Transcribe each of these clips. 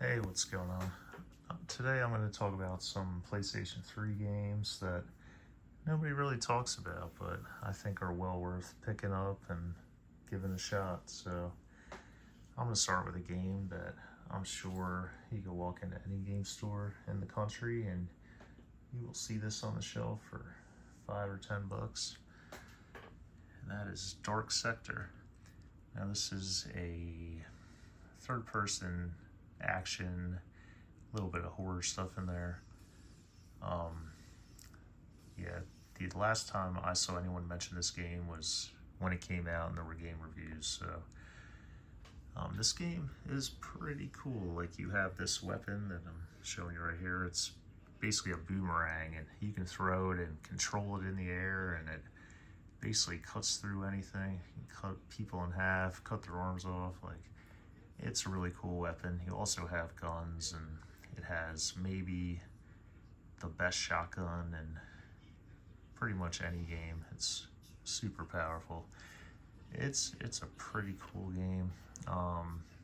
Hey, what's going on? Today I'm going to talk about some PlayStation 3 games that nobody really talks about, but I think are well worth picking up and giving a shot. So I'm going to start with a game that I'm sure you can walk into any game store in the country and you will see this on the shelf for $5 or $10. And that is Dark Sector. Now this is a third-person action, a little bit of horror stuff in there. Yeah, the last time I saw anyone mention this game was when it came out and there were game reviews. So this game is pretty cool. Like, you have this weapon that I'm showing you right here. It's basically a boomerang, and you can throw it and control it in the air, and it basically cuts through anything. You can cut people in half, cut their arms off. Like, it's a really cool weapon. You also have guns, and it has maybe the best shotgun in pretty much any game. It's super powerful. It's a pretty cool game.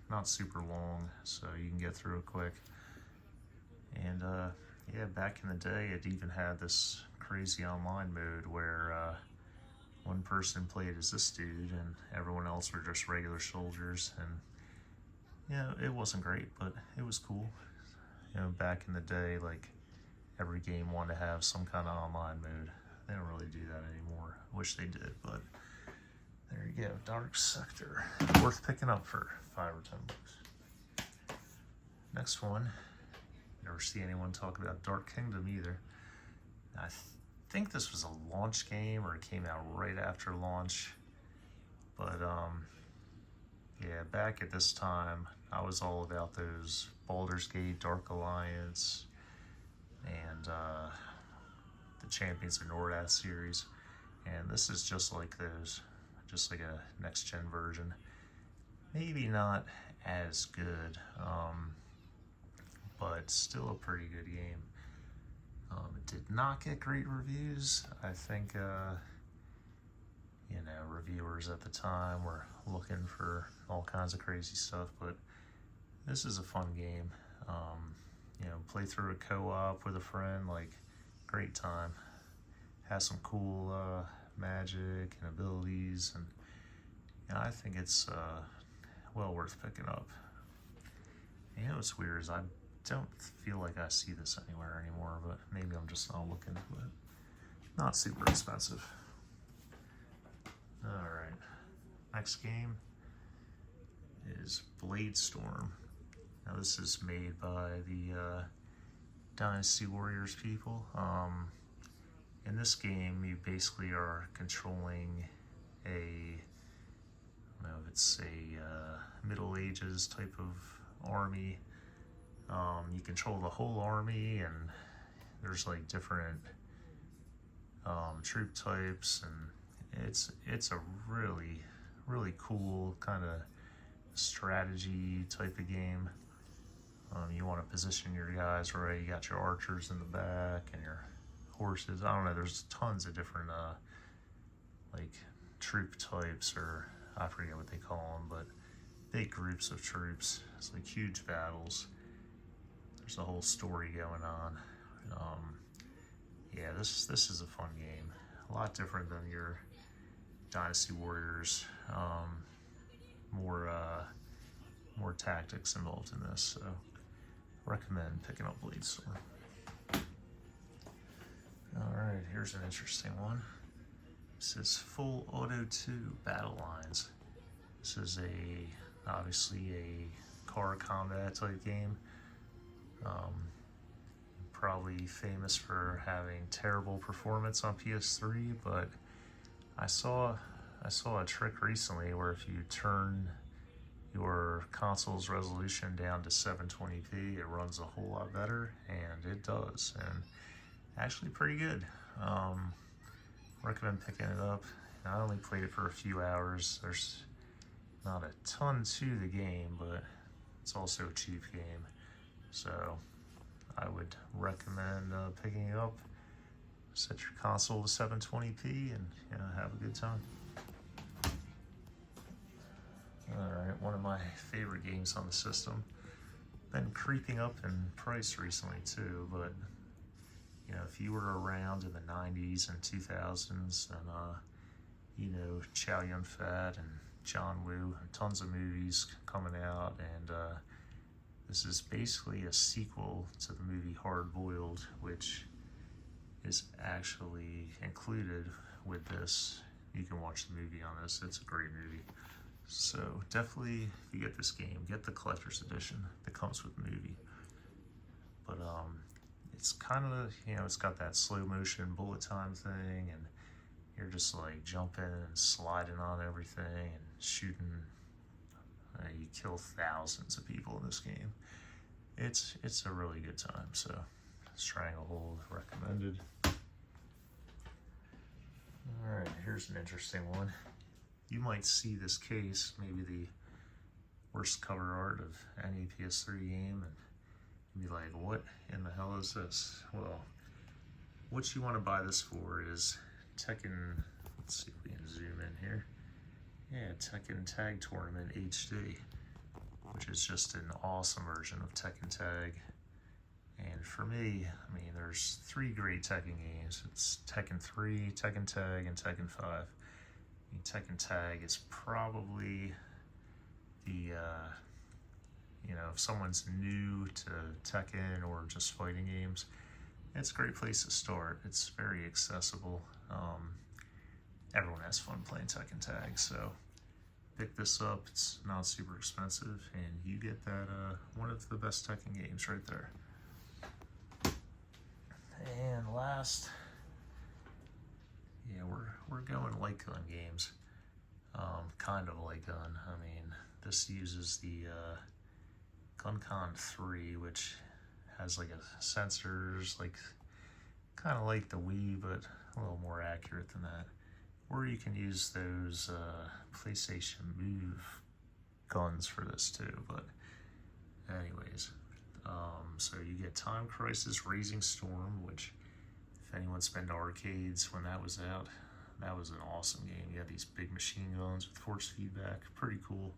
Not super long, so you can get through it quick. And yeah, back in the day, it even had this crazy online mode where one person played as this dude, and everyone else were just regular soldiers. And yeah, it wasn't great, but it was cool. You know, back in the day, like, every game wanted to have some kind of online mode. They don't really do that anymore. I wish they did, but there you go. Dark Sector. Worth picking up for $5 or $10. Next one. Never see anyone talk about Dark Kingdom either. I think this was a launch game, or it came out right after launch. But yeah, back at this time, I was all about those Baldur's Gate, Dark Alliance, and the Champions of Nordath series. And this is just like those, just like a next-gen version. Maybe not as good, but still a pretty good game. It did not get great reviews. I think, you know, reviewers at the time were looking for all kinds of crazy stuff, but this is a fun game. You know, play through a co-op with a friend, like, great time. Has some cool magic and abilities, and you know, I think it's well worth picking up. And you know what's weird is I don't feel like I see this anywhere anymore, but maybe I'm just not looking. But not super expensive. Alright, next game is Blade Storm. Now this is made by the Dynasty Warriors people. In this game, you basically are controlling a, I don't know if it's a Middle Ages type of army. You control the whole army, and there's like different troop types, and it's a really cool kind of strategy type of game. You want to position your guys right. You got your archers in the back and your horses. I don't know, there's tons of different like troop types, or I forget what they call them, but big groups of troops. It's like huge battles. There's a whole story going on. Yeah, this is a fun game. A lot different than your Dynasty Warriors. More tactics involved in this, so recommend picking up Blade Storm. Alright, here's an interesting one. This is Full Auto 2 Battle Lines. This is obviously a car combat type game. Probably famous for having terrible performance on PS3, but I saw a trick recently where if you turn your console's resolution down to 720p, it runs a whole lot better, and it does, and actually pretty good. Recommend picking it up. I only played it for a few hours. There's not a ton to the game, but it's also a cheap game, so I would recommend picking it up. Set your console to 720p and, you know, have a good time. Alright, one of my favorite games on the system been creeping up in price recently too, but you know, if you were around in the 90s and 2000s and you know, Chow Yun-fat and John Woo, tons of movies coming out, and this is basically a sequel to the movie Hard Boiled, which is actually included with this. You can watch the movie on this. It's a great movie. So definitely, if you get this game, get the collector's edition that comes with the movie. But it's kind of, you know, it's got that slow motion bullet time thing, and you're just like jumping and sliding on everything and shooting. You kill thousands of people in this game. It's a really good time. So Stranglehold recommended. All right, here's an interesting one. You might see this case, maybe the worst cover art of any PS3 game, and be like, what in the hell is this? Well, what you want to buy this for is Tekken, let's see if we can zoom in here. Yeah, Tekken Tag Tournament HD, which is just an awesome version of Tekken Tag. And for me, I mean, there's 3 great Tekken games. It's Tekken 3, Tekken Tag, and Tekken 5. I mean, Tekken Tag is probably the, you know, if someone's new to Tekken or just fighting games, it's a great place to start. It's very accessible. Everyone has fun playing Tekken Tag, so pick this up. It's not super expensive, and you get that one of the best Tekken games right there. And last, yeah, we're going light gun games. Kind of light gun. I mean, this uses the GunCon 3, which has like a sensors, like kind of like the Wii, but a little more accurate than that. Or you can use those PlayStation Move guns for this too. But anyways, so you get Time Crisis Raising Storm, which if anyone's been to arcades when that was out, that was an awesome game. You have these big machine guns with force feedback, pretty cool.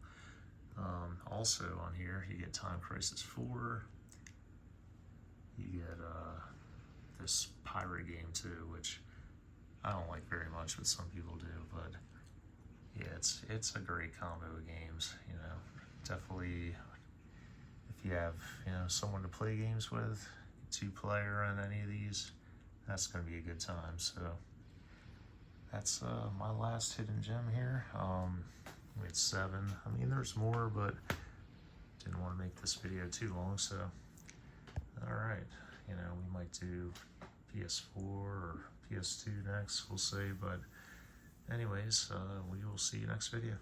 Also on here, you get Time Crisis 4. You get this pirate game too, which I don't like very much, but some people do. But yeah, it's a great combo of games. You know, definitely if you have, you know, someone to play games with, 2-player on any of these, that's going to be a good time. So that's my last hidden gem here. We had 7. I mean, there's more, but didn't want to make this video too long. So all right, you know, we might do PS4 or PS2 next, we'll see. But anyways, we will see you next video.